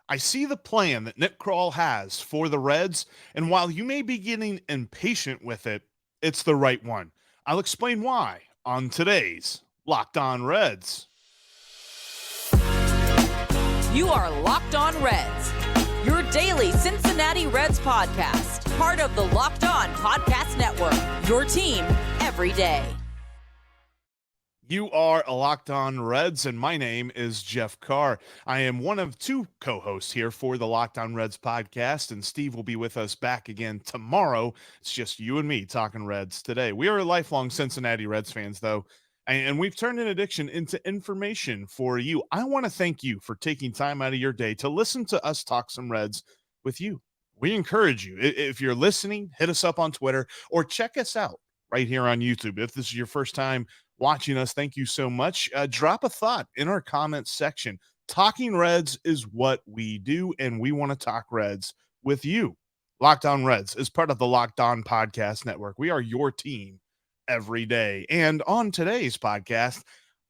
I see the plan that Nick Krall has for the Reds, and while you may be getting impatient with it, it's the right one. I'll explain why on today's Locked On Reds. You are Locked On Reds, your daily Cincinnati Reds podcast, part of the Locked On Podcast Network, your team every day. You are a Locked On Reds, and my name is Jeff Carr. I am one of two co-hosts here for the Locked On Reds podcast, and Steve will be with us back again tomorrow. It's just you and me talking Reds today. We are lifelong Cincinnati Reds fans, though, and we've turned an addiction into information for you. I want to thank you for taking time out of your day to listen to us talk some Reds with you. We encourage you. If you're listening, hit us up on Twitter or check us out right here on YouTube. If this is your first time watching us, thank you so much. Drop a thought in our comments section. Talking Reds is what we do, and we want to talk Reds with you. Locked On Reds is part of the Locked On Podcast Network. We are your team every day. And on today's podcast,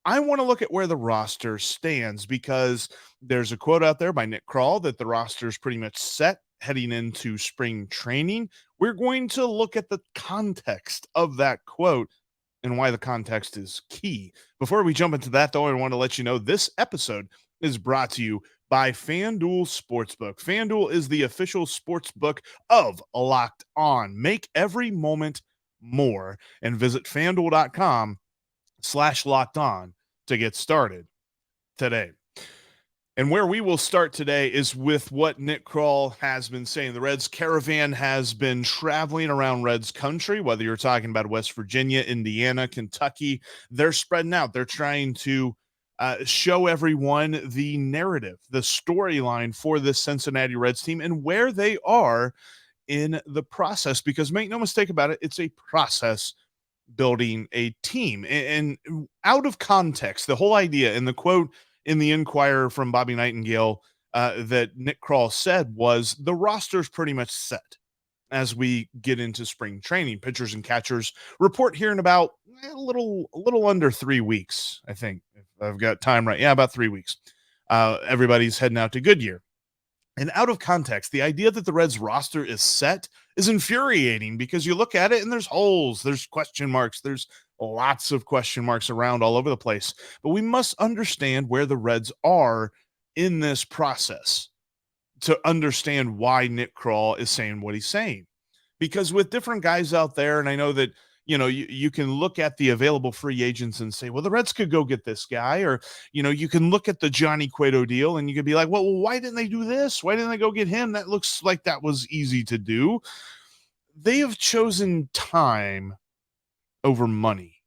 I want to look at where the roster stands because there's a quote out there by Nick Krall that the roster is pretty much set heading into spring training. We're going to look at the context of that quote and why the context is key. Before we jump into that, though, I want to let you know this episode is brought to you by FanDuel Sportsbook. FanDuel is the official sportsbook of Locked On. Make every moment more and visit FanDuel.com/Locked On to get started today. And where we will start today is with what Nick Krall has been saying. The Reds Caravan has been traveling around Reds country, whether you're talking about West Virginia, Indiana, Kentucky. They're spreading out. They're trying to show everyone the narrative, the storyline for this Cincinnati Reds team and where they are in the process. Because make no mistake about it, it's a process building a team. And out of context, the whole idea in the quote in the Inquirer from Bobby Nightingale that Nick Krall said was the roster's pretty much set as we get into spring training. Pitchers and catchers report here in about a little under 3 weeks, I think, if I've got time right. Yeah, about 3 weeks. Everybody's heading out to Goodyear. And out of context, the idea that the Reds roster is set is infuriating because you look at it and there's holes, there's question marks, there's lots of question marks around all over the place. But we must understand where the Reds are in this process to understand why Nick Krall is saying what he's saying. Because with different guys out there, and I know that, you can look at the available free agents and say, well, the Reds could go get this guy, or, you can look at the Johnny Cueto deal and you could be like, well, why didn't they do this? Why didn't they go get him? That looks like that was easy to do. They have chosen time over money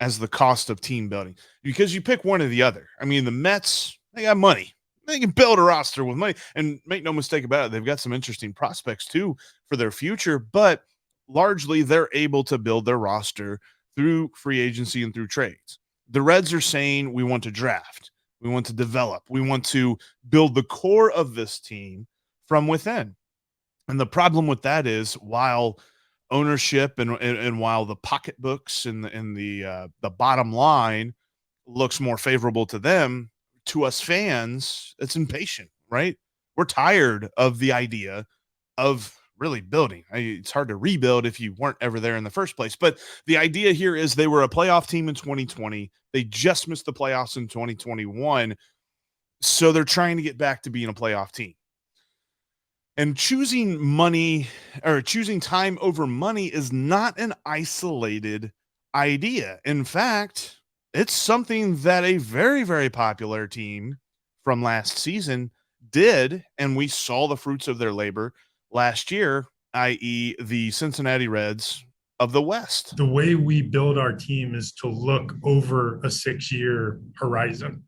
as the cost of team building because you pick one or the other. I mean, the Mets, they got money. They can build a roster with money, and make no mistake about it, they've got some interesting prospects too for their future, but largely they're able to build their roster through free agency and through trades. The Reds are saying we want to draft, we want to develop, we want to build the core of this team from within. And the problem with that is while ownership and while the pocketbooks and the bottom line looks more favorable to them, to us fans, it's impatient, right? We're tired of the idea of really building. It's hard to rebuild if you weren't ever there in the first place. But the idea here is they were a playoff team in 2020. They just missed the playoffs in 2021. So they're trying to get back to being a playoff team. And choosing money or choosing time over money is not an isolated idea. In fact, it's something that a very, very popular team from last season did, and we saw the fruits of their labor last year, i.e. the Cincinnati Reds of the West. The way we build our team is to look over a 6-year horizon.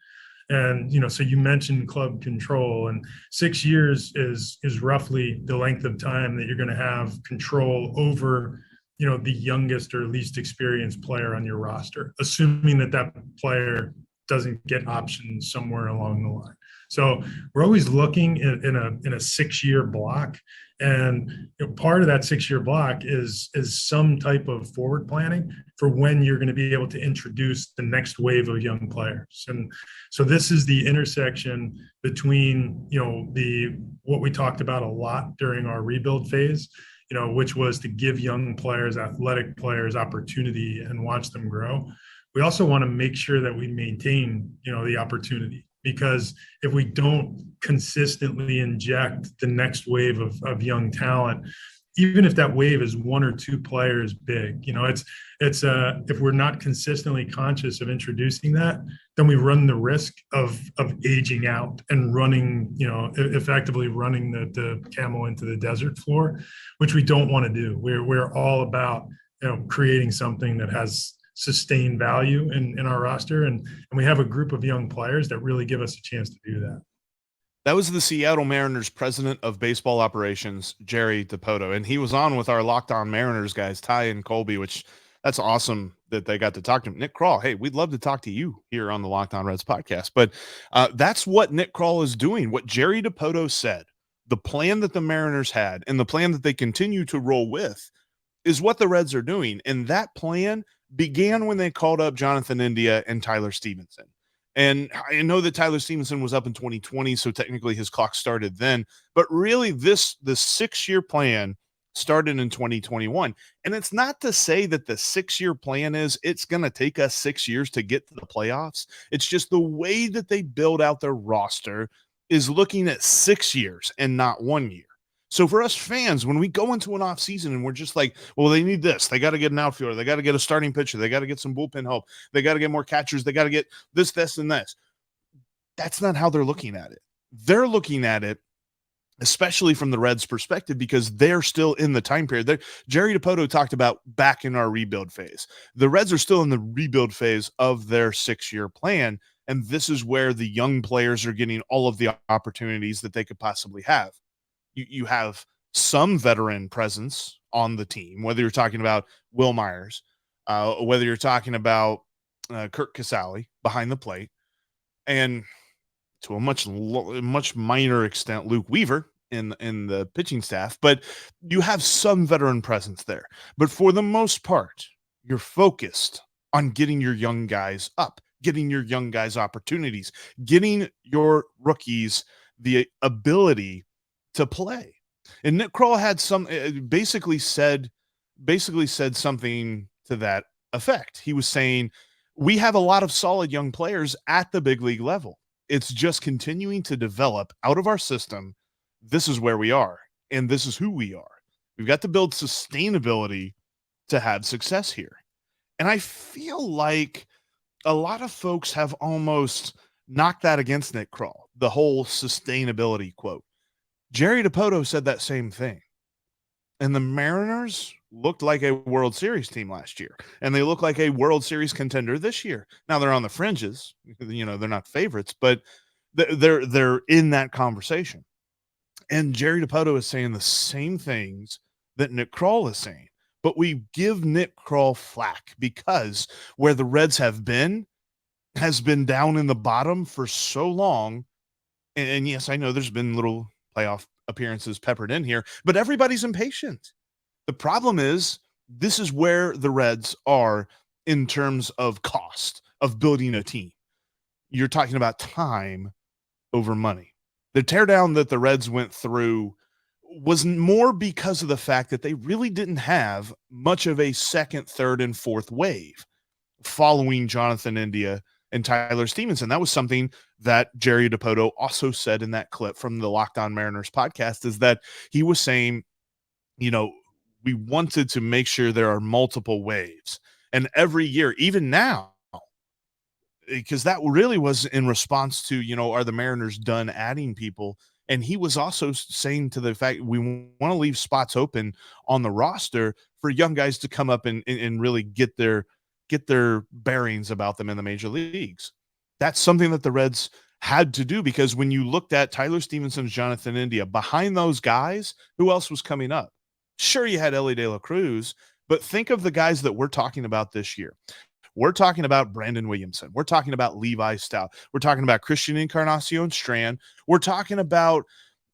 And, so you mentioned club control, and 6 years is roughly the length of time that you're going to have control over, the youngest or least experienced player on your roster, assuming that player doesn't get options somewhere along the line. So we're always looking in a 6-year block. And part of that 6-year block is some type of forward planning for when you're going to be able to introduce the next wave of young players. And so this is the intersection between, what we talked about a lot during our rebuild phase, which was to give young players, athletic players, opportunity and watch them grow. We also want to make sure that we maintain, the opportunity, because if we don't consistently inject the next wave of young talent, even if that wave is 1 or 2 players big, if we're not consistently conscious of introducing that, then we run the risk of aging out and running, effectively running the camel into the desert floor, which we don't want to do. We're all about, creating something that has sustained value in our roster. And we have a group of young players that really give us a chance to do that. That was the Seattle Mariners president of baseball operations, Jerry Dipoto, and he was on with our Locked On Mariners guys, Ty and Colby, which that's awesome that they got to talk to him. Nick Krall, hey, we'd love to talk to you here on the Locked On Reds podcast, but that's what Nick Krall is doing. What Jerry Dipoto said, the plan that the Mariners had and the plan that they continue to roll with is what the Reds are doing, and that plan began when they called up Jonathan India and Tyler Stephenson. And I know that Tyler Stephenson was up in 2020, so technically his clock started then. But really, the 6-year plan started in 2021. And it's not to say that the 6-year plan is it's going to take us 6 years to get to the playoffs. It's just the way that they build out their roster is looking at 6 years and not 1 year. So for us fans, when we go into an offseason and we're just like, well, they need this. They got to get an outfielder. They got to get a starting pitcher. They got to get some bullpen help. They got to get more catchers. They got to get this, and this. That's not how they're looking at it. They're looking at it, especially from the Reds' perspective, because they're still in the time period. Jerry Dipoto talked about back in our rebuild phase. The Reds are still in the rebuild phase of their 6-year plan, and this is where the young players are getting all of the opportunities that they could possibly have. You have some veteran presence on the team, whether you're talking about Will Myers, whether you're talking about Kirk Casale behind the plate, and to a much minor extent, Luke Weaver in the pitching staff. But you have some veteran presence there. But for the most part, you're focused on getting your young guys up, getting your young guys opportunities, getting your rookies the ability to play. And Nick Krall had basically said something to that effect. He was saying, we have a lot of solid young players at the big league level. It's just continuing to develop out of our system. This is where we are, and this is who we are. We've got to build sustainability to have success here. And I feel like a lot of folks have almost knocked that against Nick Krall, the whole sustainability quote. Jerry Dipoto said that same thing. And the Mariners looked like a World Series team last year, and they look like a World Series contender this year. Now they're on the fringes, they're not favorites, but they're in that conversation. And Jerry Dipoto is saying the same things that Nick Krall is saying, but we give Nick Krall flack because where the Reds have been has been down in the bottom for so long. And yes, I know there's been little playoff appearances peppered in here, but everybody's impatient. The problem is this is where the Reds are in terms of cost of building a team. You're talking about time over money. The teardown that the Reds went through was more because of the fact that they really didn't have much of a second, third, and fourth wave following Jonathan India and Tyler Stephenson. That was something that Jerry Dipoto also said in that clip from the Locked On Mariners podcast, is that he was saying, we wanted to make sure there are multiple waves. And every year, even now, because that really was in response to, are the Mariners done adding people? And he was also saying to the fact we want to leave spots open on the roster for young guys to come up and really get their bearings about them in the major leagues. That's something that the Reds had to do, because when you looked at Tyler Stephenson, Jonathan India, behind those guys, who else was coming up? Sure, you had Ellie De La Cruz, but think of the guys that we're talking about this year. We're talking about Brandon Williamson. We're talking about Levi Stout. We're talking about Christian Encarnacion Strand. We're talking about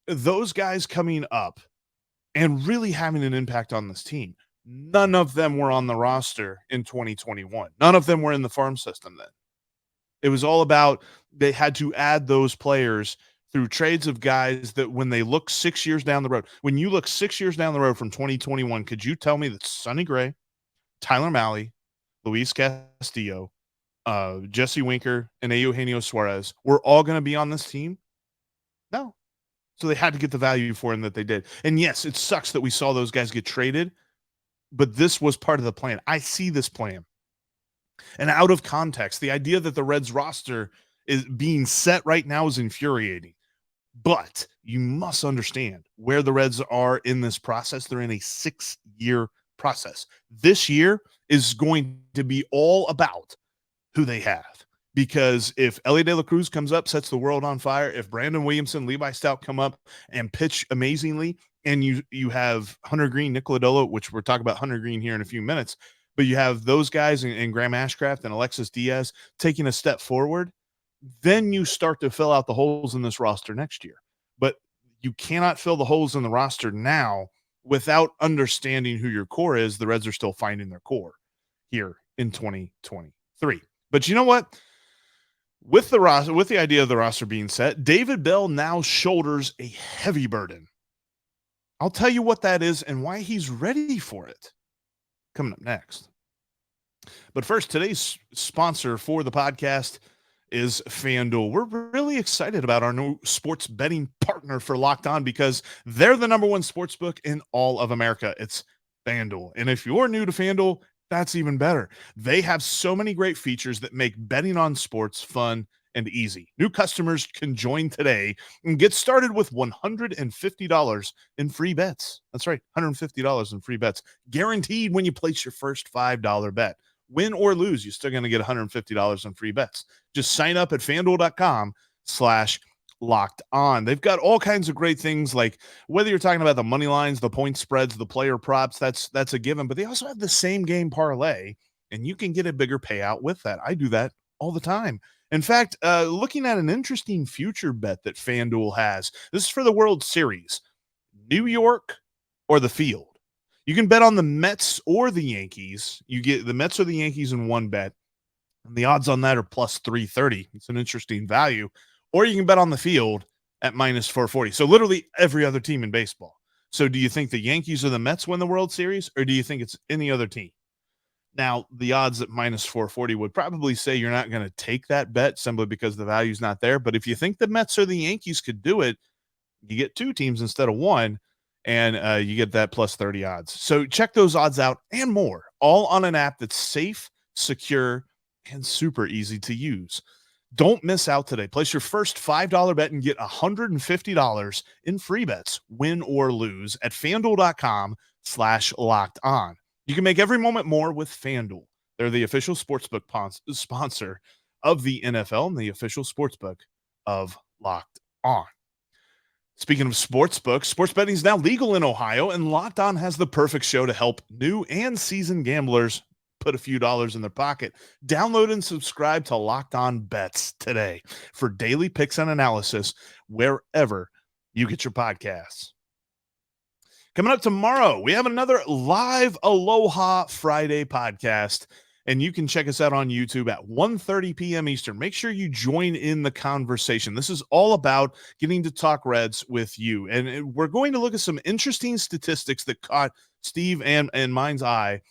those guys coming up and really having an impact on this team. None of them were on the roster in 2021. None of them were in the farm system then. It was all about they had to add those players through trades of guys that when they look 6 years down the road, when you look 6 years down the road from 2021, could you tell me that Sonny Gray, Tyler Mahle, Luis Castillo, Jesse Winker, and Eugenio Suarez were all going to be on this team? No. So they had to get the value for him that they did. And yes, it sucks that we saw those guys get traded, but this was part of the plan. I see this plan. And out of context, the idea that the Reds roster is being set right now is infuriating. But you must understand where the Reds are in this process. They're in a 6-year process. This year is going to be all about who they have. Because if Ellie De La Cruz comes up, sets the world on fire, if Brandon Williamson, Levi Stout come up and pitch amazingly, and you have Hunter Greene, Nick Lodolo, which we're talking about Hunter Greene here in a few minutes, but you have those guys and Graham Ashcraft and Alexis Diaz taking a step forward, then you start to fill out the holes in this roster next year. But you cannot fill the holes in the roster now without understanding who your core is. The Reds are still finding their core here in 2023. But you know what? With the roster, with the idea of the roster being set, David Bell now shoulders a heavy burden. I'll tell you what that is and why he's ready for it coming up next. But first, today's sponsor for the podcast is FanDuel. We're really excited about our new sports betting partner for Locked On because they're the #1 sports book in all of America. It's FanDuel. And if you're new to FanDuel, that's even better. They have so many great features that make betting on sports fun and easy. New customers can join today and get started with $150 in free bets. That's right, $150 in free bets. Guaranteed when you place your first $5 bet. Win or lose, you're still going to get $150 in free bets. Just sign up at FanDuel.com/locked on. They've got all kinds of great things, like whether you're talking about the money lines, the point spreads, the player props, that's a given, but they also have the same game parlay, and you can get a bigger payout with that. I do that all the time. In fact, looking at an interesting future bet that FanDuel has, this is for the World Series, New York or the field. You can bet on the Mets or the Yankees. You get the Mets or the Yankees in one bet, and the odds on that are plus 330. It's an interesting value. Or you can bet on the field at minus 440. So literally every other team in baseball. So do you think the Yankees or the Mets win the World Series, or do you think it's any other team? Now, the odds at minus 440 would probably say you're not going to take that bet simply because the value's not there. But if you think the Mets or the Yankees could do it, you get two teams instead of one, and you get that plus 30 odds. So check those odds out and more, all on an app that's safe, secure, and super easy to use. Don't miss out today. Place your first $5 bet and get $150 in free bets, win or lose, at FanDuel.com/locked on. You can make every moment more with FanDuel. They're the official sportsbook sponsor of the NFL and the official sportsbook of Locked On. Speaking of sportsbooks, sports betting is now legal in Ohio, and Locked On has the perfect show to help new and seasoned gamblers put a few dollars in their pocket. Download and subscribe to Locked On Bets today for daily picks and analysis wherever you get your podcasts. Coming up tomorrow, we have another live Aloha Friday podcast, and you can check us out on YouTube at 1:30 p.m. Eastern. Make sure you join in the conversation. This is all about getting to talk Reds with you, and we're going to look at some interesting statistics that caught Steve and mine's eye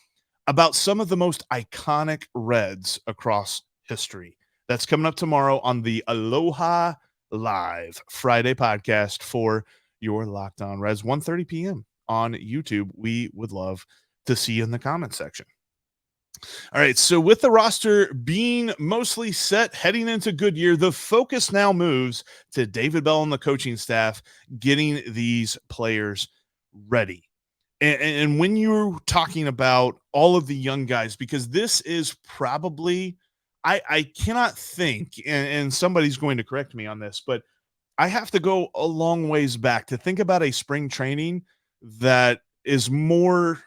about some of the most iconic Reds across history. That's coming up tomorrow on the Aloha Live Friday podcast for your Locked On Reds, 1:30 p.m. on YouTube. We would love to see you in the comment section. All right, so with the roster being mostly set heading into Goodyear, the focus now moves to David Bell and the coaching staff getting these players ready. And when you're talking about all of the young guys, because this is probably, I cannot think, and somebody's going to correct me on this, but I have to go a long ways back to think about a spring training that is more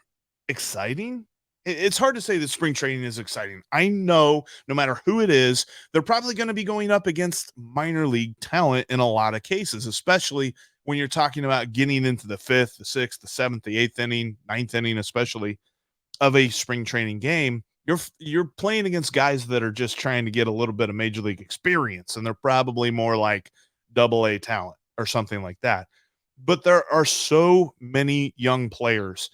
exciting It's hard to say that spring training is exciting. I know no matter who it is, they're probably going to be going up against minor league talent in a lot of cases, especially when you're talking about getting into the 5th, the 6th, the 7th, the 8th inning, 9th inning, especially of a spring training game. You're playing against guys that are just trying to get a little bit of major league experience, and they're probably more like AA talent or something like that. But there are so many young players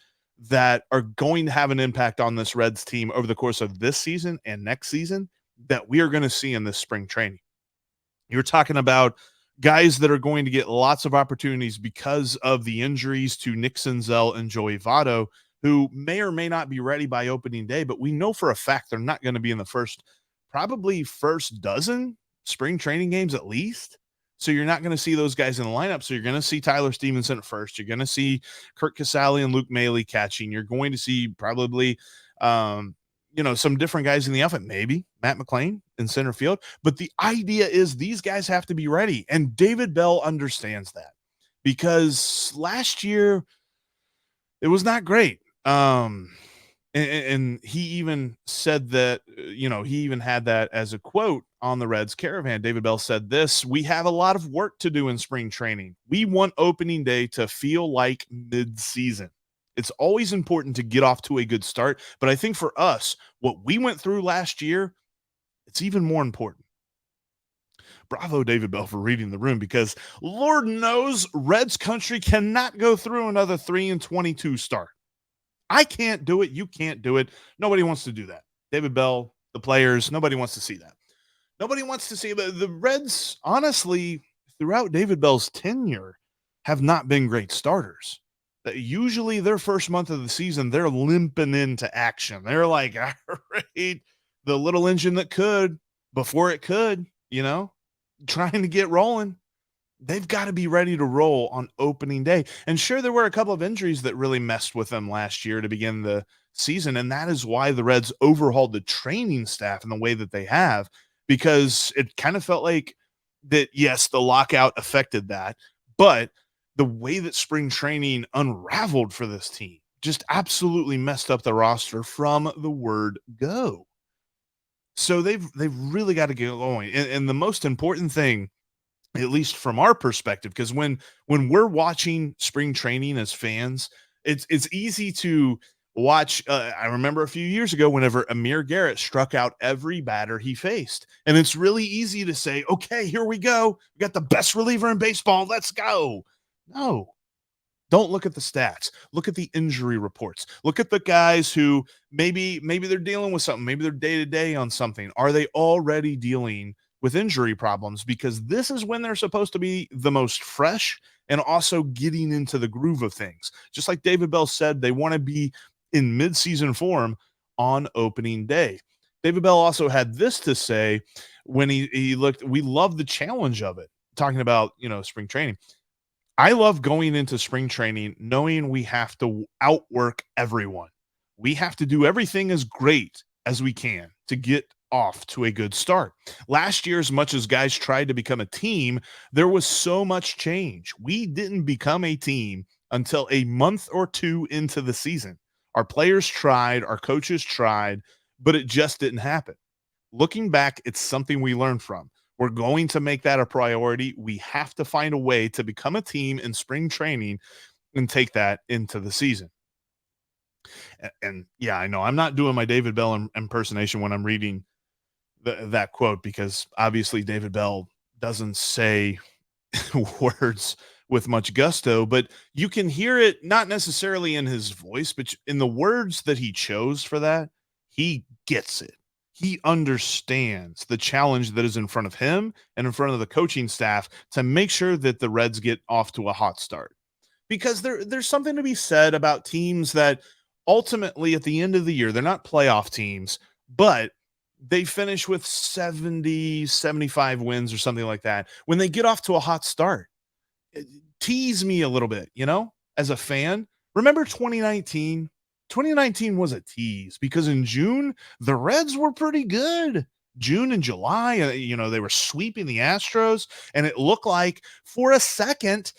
that are going to have an impact on this Reds team over the course of this season and next season that we are going to see in this spring training. You're talking about guys that are going to get lots of opportunities because of the injuries to Nick Senzel and Joey Votto, who may or may not be ready by opening day, but we know for a fact they're not going to be in the probably first dozen spring training games at least. So you're not going to see those guys in the lineup. So you're going to see Tyler Stephenson at first. You're going to see Kurt Casale and Luke Maile catching. You're going to see probably, some different guys in the outfit, maybe Matt McLean in center field. But the idea is these guys have to be ready. And David Bell understands that because last year it was not great. And he even said that, he even had that as a quote on the Reds Caravan. David Bell said this: "We have a lot of work to do in spring training. We want opening day to feel like mid-season. It's always important to get off to a good start, but I think for us, what we went through last year, it's even more important." Bravo, David Bell, for reading the room, because Lord knows Reds country cannot go through another 3-22 start. I can't do it. You can't do it. Nobody wants to do that. David Bell, the players, nobody wants to see that. Nobody wants to see the Reds, honestly, throughout David Bell's tenure, have not been great starters. Usually their first month of the season, they're limping into action. They're like, all right, the little engine that could before it could, trying to get rolling. They've got to be ready to roll on opening day. And sure, there were a couple of injuries that really messed with them last year to begin the season. And that is why the Reds overhauled the training staff in the way that they have, because it kind of felt like that, yes, the lockout affected that, but the way that spring training unraveled for this team just absolutely messed up the roster from the word go. So they've really got to get going. And the most important thing, at least from our perspective, because when we're watching spring training as fans, it's easy to watch. I remember a few years ago whenever Amir Garrett struck out every batter he faced, and it's really easy to say, okay, here we go. We got the best reliever in baseball. Let's go. No, don't look at the stats. Look at the injury reports. Look at the guys who maybe they're dealing with something. Maybe they're day-to-day on something. Are they already dealing with injury problems? Because this is when they're supposed to be the most fresh and also getting into the groove of things. Just like David Bell said, they want to be in mid-season form on opening day. David Bell also had this to say when he looked, we love the challenge of it, talking about, spring training. "I love going into spring training knowing we have to outwork everyone. We have to do everything as great as we can to get off to a good start. Last year, as much as guys tried to become a team, there was so much change. We didn't become a team until a month or two into the season. Our players tried, our coaches tried, but it just didn't happen. Looking back, it's something we learned from. We're going to make that a priority. We have to find a way to become a team in spring training and take that into the season." And yeah, I know I'm not doing my David Bell impersonation when I'm reading that quote, because obviously David Bell doesn't say words with much gusto, but you can hear it not necessarily in his voice, but in the words that he chose for that. He gets it. He understands the challenge that is in front of him and in front of the coaching staff to make sure that the Reds get off to a hot start. Because there's something to be said about teams that ultimately at the end of the year, they're not playoff teams, but they finish with 70, 75 wins or something like that. When they get off to a hot start, tease me a little bit, as a fan. Remember 2019? 2019 was a tease because in June, the Reds were pretty good. June and July, they were sweeping the Astros, and it looked like for a second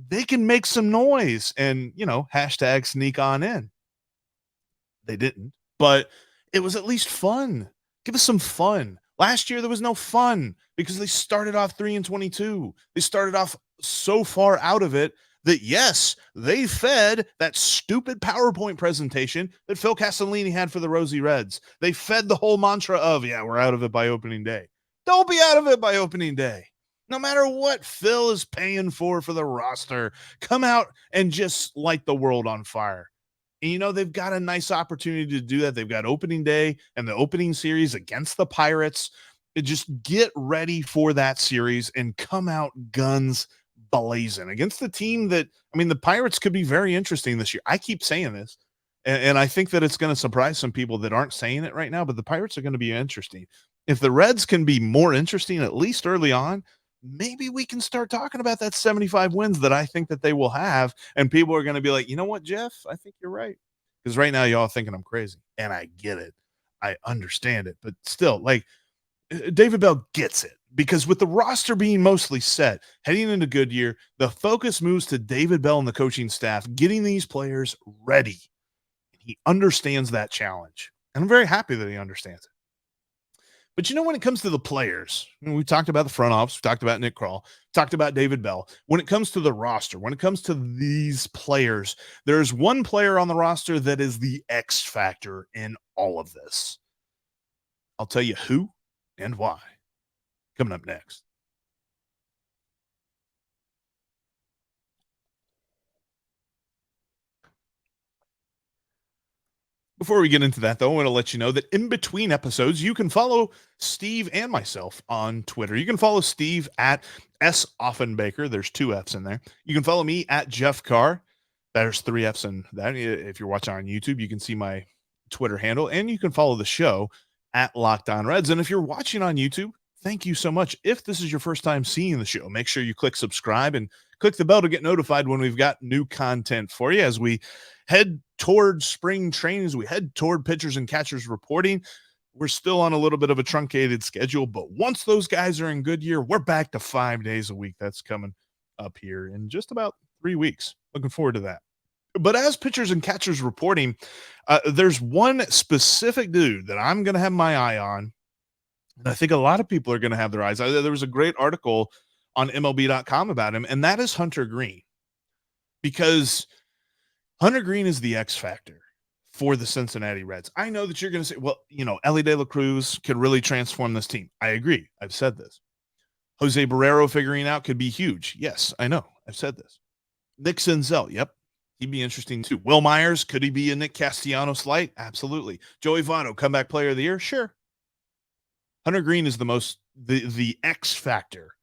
they can make some noise and, hashtag sneak on in. They didn't. but it was at least fun. Give us some fun. Last year, there was no fun because they started off 3-22. They started off so far out of it that, yes, they fed that stupid PowerPoint presentation that Phil Castellini had for the Rosie Reds. They fed the whole mantra of, yeah, we're out of it by opening day. Don't be out of it by opening day. No matter what Phil is paying for the roster, come out and just light the world on fire. And, they've got a nice opportunity to do that. They've got opening day and the opening series against the Pirates. Just get ready for that series and come out guns blazing against the team that, the Pirates could be very interesting this year. I keep saying this, and I think that it's going to surprise some people that aren't saying it right now, but the Pirates are going to be interesting. If the Reds can be more interesting, at least early on, maybe we can start talking about that 75 wins that I think that they will have. And people are going to be like, you know what, Jeff, I think you're right. Because right now y'all thinking I'm crazy, and I get it. I understand it, but still, David Bell gets it, because with the roster being mostly set heading into Goodyear, the focus moves to David Bell and the coaching staff getting these players ready. He understands that challenge, and I'm very happy that he understands it. But when it comes to the players, we talked about the front office, we talked about Nick Krall, talked about David Bell. When it comes to the roster, when it comes to these players, there's one player on the roster that is the X factor in all of this. I'll tell you who and why coming up next. Before we get into that, though, I want to let you know that in between episodes, you can follow Steve and myself on Twitter. You can follow Steve at S. Offenbaker. There's 2 F's in there. You can follow me at Jeff Carr. There's 3 F's in that. If you're watching on YouTube, you can see my Twitter handle, and you can follow the show at Locked On Reds. And if you're watching on YouTube, thank you so much. If this is your first time seeing the show, make sure you click subscribe and click the bell to get notified when we've got new content for you as we head toward spring training, as we head toward pitchers and catchers reporting. We're still on a little bit of a truncated schedule, but once those guys are in Goodyear, we're back to 5 days a week. That's coming up here in just about 3 weeks. Looking forward to that. But as pitchers and catchers reporting, there's one specific dude that I'm going to have my eye on, and I think a lot of people are going to have their eyes. There was a great article on MLB.com about him, and that is Hunter Greene. Because Hunter Greene is the X factor for the Cincinnati Reds. I know that you're going to say, well, Ellie De La Cruz could really transform this team. I agree. I've said this. Jose Barrero figuring out could be huge. Yes, I know. I've said this. Nick Senzel. Yep. He'd be interesting too. Will Myers, could he be a Nick Castellanos light? Absolutely. Joey Votto, comeback player of the year? Sure. Hunter Greene is the X factor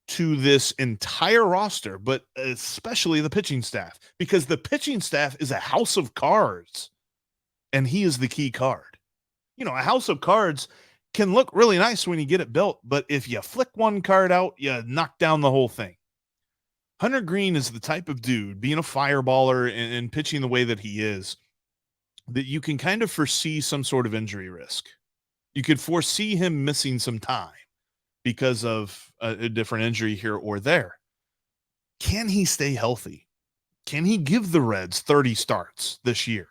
to this entire roster, but especially the pitching staff, because the pitching staff is a house of cards, and he is the key card. A house of cards can look really nice when you get it built, but if you flick one card out, you knock down the whole thing. Hunter Greene is the type of dude, being a fireballer and pitching the way that he is, that you can kind of foresee some sort of injury risk. You could foresee him missing some time because of a different injury here or there. Can he stay healthy? Can he give the Reds 30 starts this year?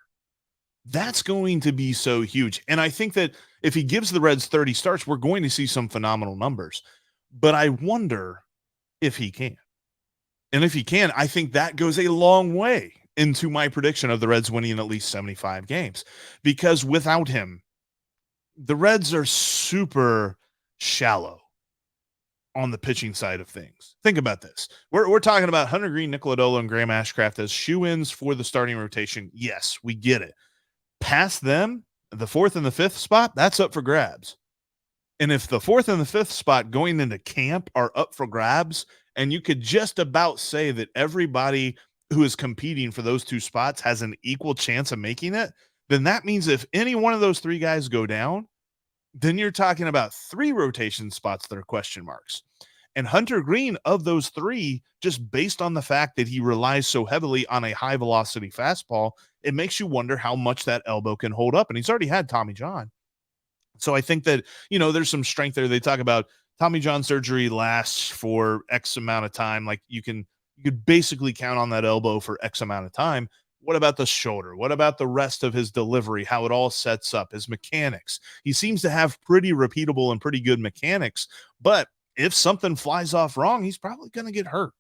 That's going to be so huge. And I think that if he gives the Reds 30 starts, we're going to see some phenomenal numbers. But I wonder if he can. And if he can, I think that goes a long way into my prediction of the Reds winning at least 75 games. Because without him, the Reds are super shallow on the pitching side of things. Think about this. We're talking about Hunter Greene, Nick Lodolo, and Graham Ashcraft as shoe-ins for the starting rotation. Yes, we get it. Past them, the 4th and the 5th spot, that's up for grabs. And if the 4th and the 5th spot going into camp are up for grabs, and you could just about say that everybody who is competing for those 2 spots has an equal chance of making it, then that means if any one of those 3 guys go down, then you're talking about 3 rotation spots that are question marks. And Hunter Greene, of those 3, just based on the fact that he relies so heavily on a high velocity fastball, it makes you wonder how much that elbow can hold up. And he's already had Tommy John. So I think that, there's some strength there. They talk about Tommy John surgery lasts for X amount of time. Like you could basically count on that elbow for X amount of time. What about the shoulder? What about the rest of his delivery, how it all sets up, his mechanics? He seems to have pretty repeatable and pretty good mechanics, but if something flies off wrong, he's probably going to get hurt.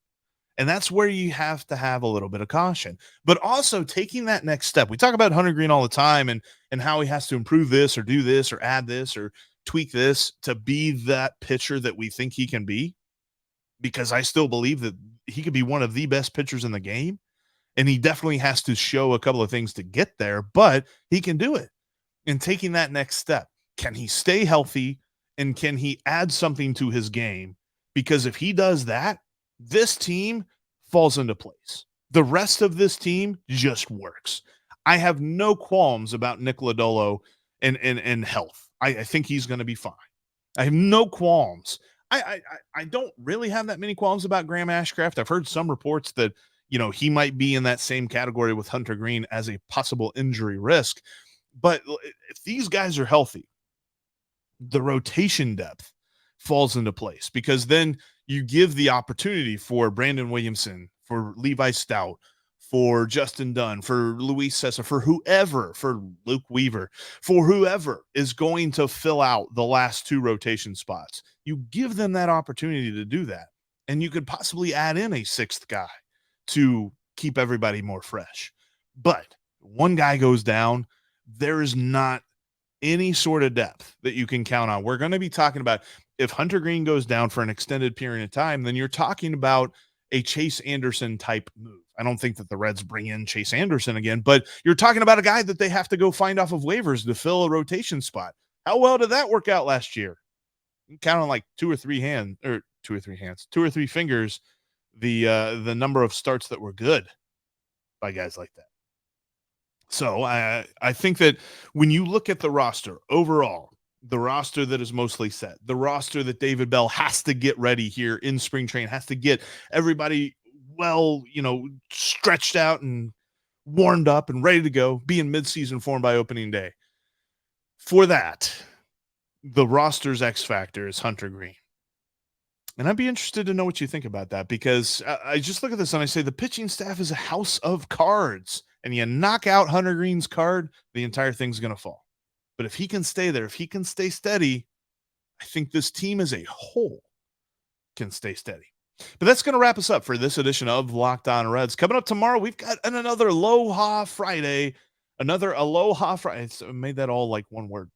And that's where you have to have a little bit of caution, but also taking that next step. We talk about Hunter Greene all the time and how he has to improve this or do this or add this or tweak this to be that pitcher that we think he can be, because I still believe that he could be one of the best pitchers in the game. And he definitely has to show a couple of things to get there, but he can do it. And taking that next step, can he stay healthy and can he add something to his game? Because if he does that, this team falls into place. The rest of this team just works. I have no qualms about Nick Lodolo and health. I think he's going to be fine. I have no qualms. I don't really have that many qualms about Graham Ashcraft. I've heard some reports that, he might be in that same category with Hunter Greene as a possible injury risk. But if these guys are healthy, the rotation depth falls into place, because then you give the opportunity for Brandon Williamson, for Levi Stout, for Justin Dunn, for Luis Cessa, for whoever, for Luke Weaver, for whoever is going to fill out the last two rotation spots. You give them that opportunity to do that. And you could possibly add in a sixth guy to keep everybody more fresh. But one guy goes down, there is not any sort of depth that you can count on. We're going to be talking about, if Hunter Greene goes down for an extended period of time, then you're talking about a Chase Anderson type move. I don't think that the Reds bring in Chase Anderson again, but you're talking about a guy that they have to go find off of waivers to fill a rotation spot. How well did that work out last year? You count on like two or three fingers, the number of starts that were good by guys like that. So I think that when you look at the roster overall, the roster that is mostly set, the roster that David Bell has to get ready here in spring training, has to get everybody well, stretched out and warmed up and ready to go, be in midseason form by opening day. For that, the roster's X factor is Hunter Greene. And I'd be interested to know what you think about that, because I just look at this and I say the pitching staff is a house of cards, and you knock out Hunter Greene's card, the entire thing's going to fall. But if he can stay there, if he can stay steady, I think this team as a whole can stay steady. But that's going to wrap us up for this edition of Locked On Reds. Coming up tomorrow, we've got another Aloha Friday. Another Aloha Friday. I made that all like one word.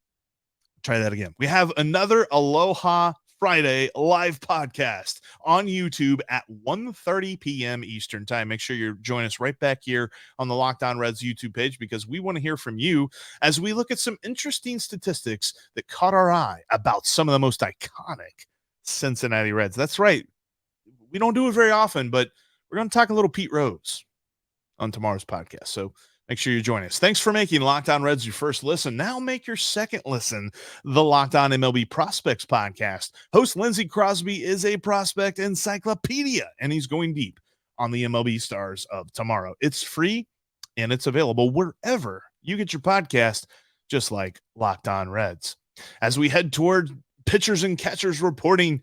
Try that again. We have another Aloha Friday live podcast on YouTube at 1:30 p.m. Eastern time. Make sure you join us right back here on the Locked On Reds YouTube page, because we want to hear from you as we look at some interesting statistics that caught our eye about some of the most iconic Cincinnati Reds. That's right. We don't do it very often, but we're going to talk a little Pete Rose on tomorrow's podcast. So make sure you join us. Thanks for making Locked On Reds your first listen. Now make your second listen the Locked On MLB Prospects podcast. Host Lindsey Crosby is a prospect encyclopedia, and he's going deep on the MLB stars of tomorrow. It's free, and it's available wherever you get your podcast, just like Locked On Reds. As we head toward pitchers and catchers reporting,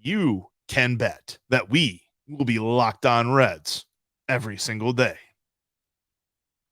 you can bet that we will be Locked On Reds every single day.